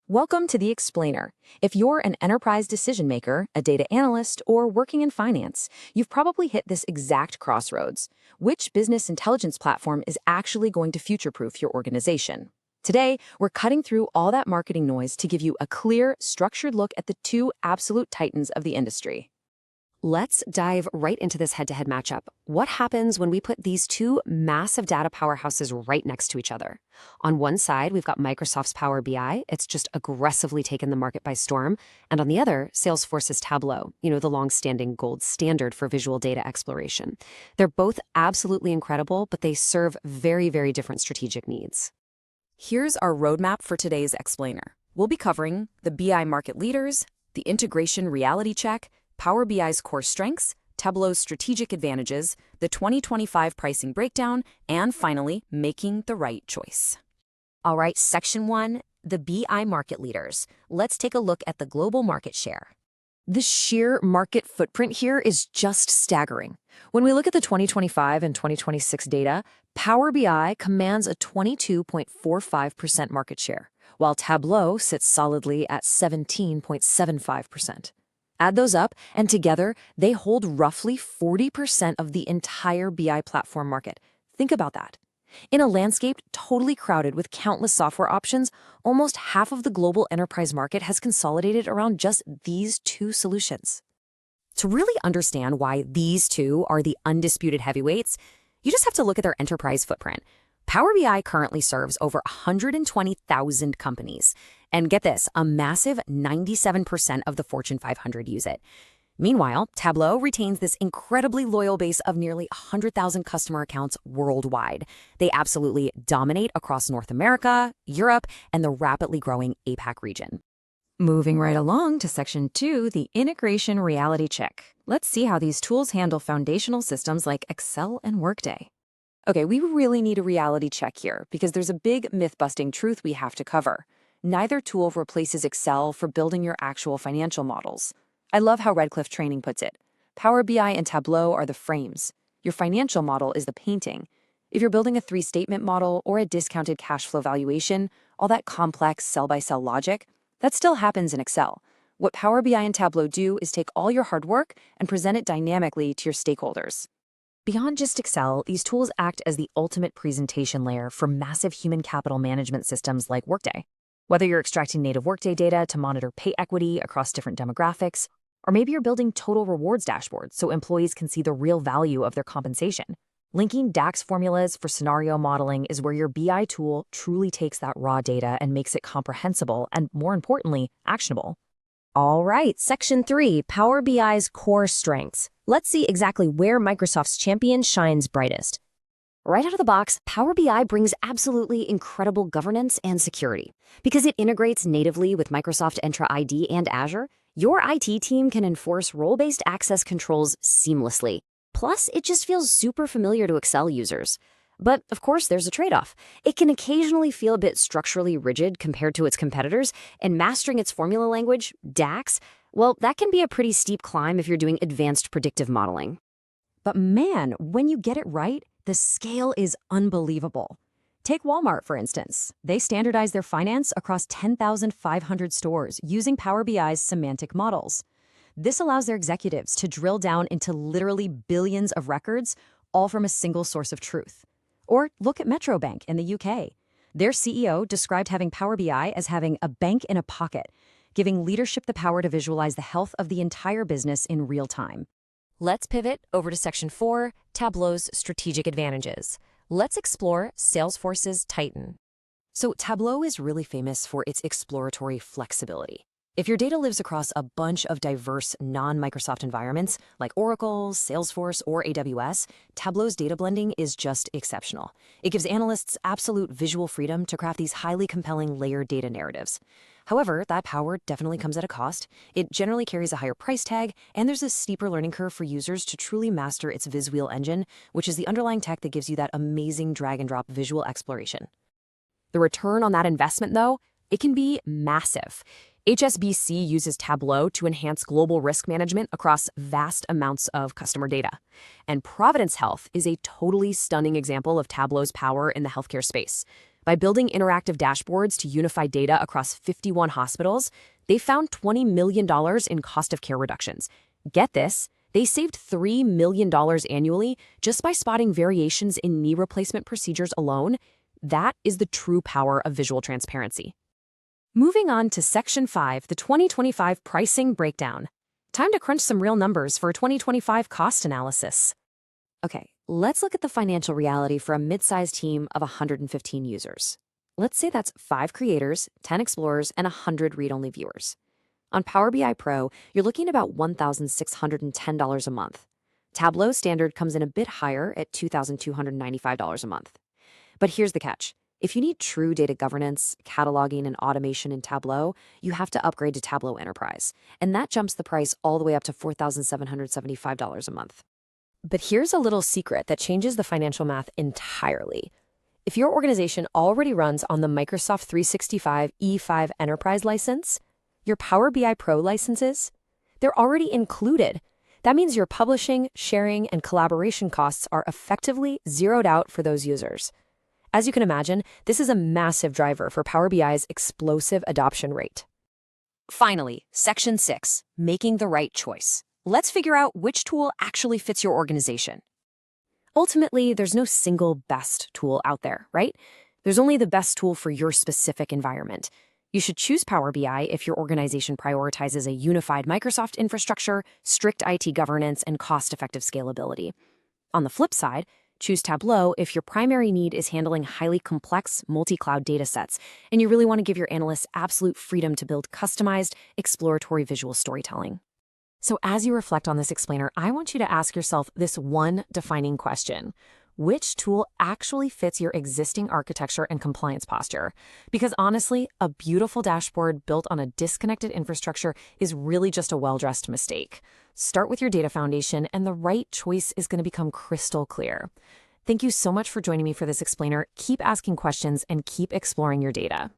Welcome to The Explainer. If you're an enterprise decision maker, a data analyst, or working in finance, you've probably hit this exact crossroads. Which business intelligence platform is actually going to future-proof your organization? Today, we're cutting through all that marketing noise to give you a clear, structured look at the two absolute titans of the industry. Let's dive right into this head-to-head matchup. What happens when we put these two massive data powerhouses right next to each other? On one side, we've got Microsoft's Power BI. It's just aggressively taken the market by storm. And on the other, Salesforce's Tableau, the long-standing gold standard for visual data exploration. They're both absolutely incredible, but they serve very, very different strategic needs. Here's our roadmap for today's Explainer. We'll be covering the BI market leaders, the integration reality check, Power BI's core strengths, Tableau's strategic advantages, the 2025 pricing breakdown, and finally, making the right choice. All right, Section 1, the BI market leaders. Let's take a look at the global market share. The sheer market footprint here is just staggering. When we look at the 2025 and 2026 data, Power BI commands a 22.45% market share, while Tableau sits solidly at 17.75%. Add those up, and together, they hold roughly 40% of the entire BI platform market. Think about that. In a landscape totally crowded with countless software options, almost half of the global enterprise market has consolidated around just these two solutions. To really understand why these two are the undisputed heavyweights, you just have to look at their enterprise footprint. Power BI currently serves over 120,000 companies. And get this, a massive 97% of the Fortune 500 use it. Meanwhile, Tableau retains this incredibly loyal base of nearly 100,000 customer accounts worldwide. They absolutely dominate across North America, Europe, and the rapidly growing APAC region. Moving right along to Section 2, the integration reality check. Let's see how these tools handle foundational systems like Excel and Workday. Okay, we really need a reality check here because there's a big myth-busting truth we have to cover. Neither tool replaces Excel for building your actual financial models. I love how Redcliffe Training puts it. Power BI and Tableau are the frames. Your financial model is the painting. If you're building a three-statement model or a discounted cash flow valuation, all that complex cell-by-cell logic, that still happens in Excel. What Power BI and Tableau do is take all your hard work and present it dynamically to your stakeholders. Beyond just Excel, these tools act as the ultimate presentation layer for massive human capital management systems like Workday. Whether you're extracting native Workday data to monitor pay equity across different demographics, or maybe you're building total rewards dashboards so employees can see the real value of their compensation. Linking DAX formulas for scenario modeling is where your BI tool truly takes that raw data and makes it comprehensible and, more importantly, actionable. All right, Section 3, Power BI's core strengths. Let's see exactly where Microsoft's champion shines brightest. Right out of the box, Power BI brings absolutely incredible governance and security. Because it integrates natively with Microsoft Entra ID and Azure, your IT team can enforce role-based access controls seamlessly. Plus, it just feels super familiar to Excel users. But, of course, there's a trade-off. It can occasionally feel a bit structurally rigid compared to its competitors, and mastering its formula language, DAX, well, that can be a pretty steep climb if you're doing advanced predictive modeling. But man, when you get it right, the scale is unbelievable. Take Walmart, for instance. They standardize their finance across 10,500 stores using Power BI's semantic models. This allows their executives to drill down into literally billions of records, all from a single source of truth. Or look at Metro Bank in the UK. Their CEO described having Power BI as having a bank in a pocket, giving leadership the power to visualize the health of the entire business in real time. Let's pivot over to Section 4, Tableau's strategic advantages. Let's explore Salesforce's Titan. So Tableau is really famous for its exploratory flexibility. If your data lives across a bunch of diverse non-Microsoft environments like Oracle, Salesforce, or AWS, Tableau's data blending is just exceptional. It gives analysts absolute visual freedom to craft these highly compelling layered data narratives. However, that power definitely comes at a cost. It generally carries a higher price tag, and there's a steeper learning curve for users to truly master its VisWheel engine, which is the underlying tech that gives you that amazing drag-and-drop visual exploration. The return on that investment, though, it can be massive. HSBC uses Tableau to enhance global risk management across vast amounts of customer data. And Providence Health is a totally stunning example of Tableau's power in the healthcare space. By building interactive dashboards to unify data across 51 hospitals, they found $20 million in cost of care reductions. Get this, they saved $3 million annually just by spotting variations in knee replacement procedures alone. That is the true power of visual transparency. Moving on to Section 5, the 2025 Pricing Breakdown. Time to crunch some real numbers for a 2025 cost analysis. Okay, let's look at the financial reality for a mid-sized team of 115 users. Let's say that's 5 creators, 10 explorers, and 100 read-only viewers. On Power BI Pro, you're looking at about $1,610 a month. Tableau Standard comes in a bit higher at $2,295 a month. But here's the catch. If you need true data governance, cataloging, and automation in Tableau, you have to upgrade to Tableau Enterprise, and that jumps the price all the way up to $4,775 a month. But here's a little secret that changes the financial math entirely. If your organization already runs on the Microsoft 365 E5 Enterprise license, your Power BI Pro licenses, they're already included. That means your publishing, sharing, and collaboration costs are effectively zeroed out for those users. As you can imagine, this is a massive driver for Power BI's explosive adoption rate. Finally, Section 6, making the right choice. Let's figure out which tool actually fits your organization. Ultimately, there's no single best tool out there, right? There's only the best tool for your specific environment. You should choose Power BI if your organization prioritizes a unified Microsoft infrastructure, strict IT governance, and cost-effective scalability. On the flip side, choose Tableau if your primary need is handling highly complex multi-cloud datasets, and you really want to give your analysts absolute freedom to build customized, exploratory visual storytelling. So as you reflect on this explainer, I want you to ask yourself this one defining question. Which tool actually fits your existing architecture and compliance posture? Because honestly, a beautiful dashboard built on a disconnected infrastructure is really just a well-dressed mistake. Start with your data foundation, and the right choice is going to become crystal clear. Thank you so much for joining me for this explainer. Keep asking questions and keep exploring your data.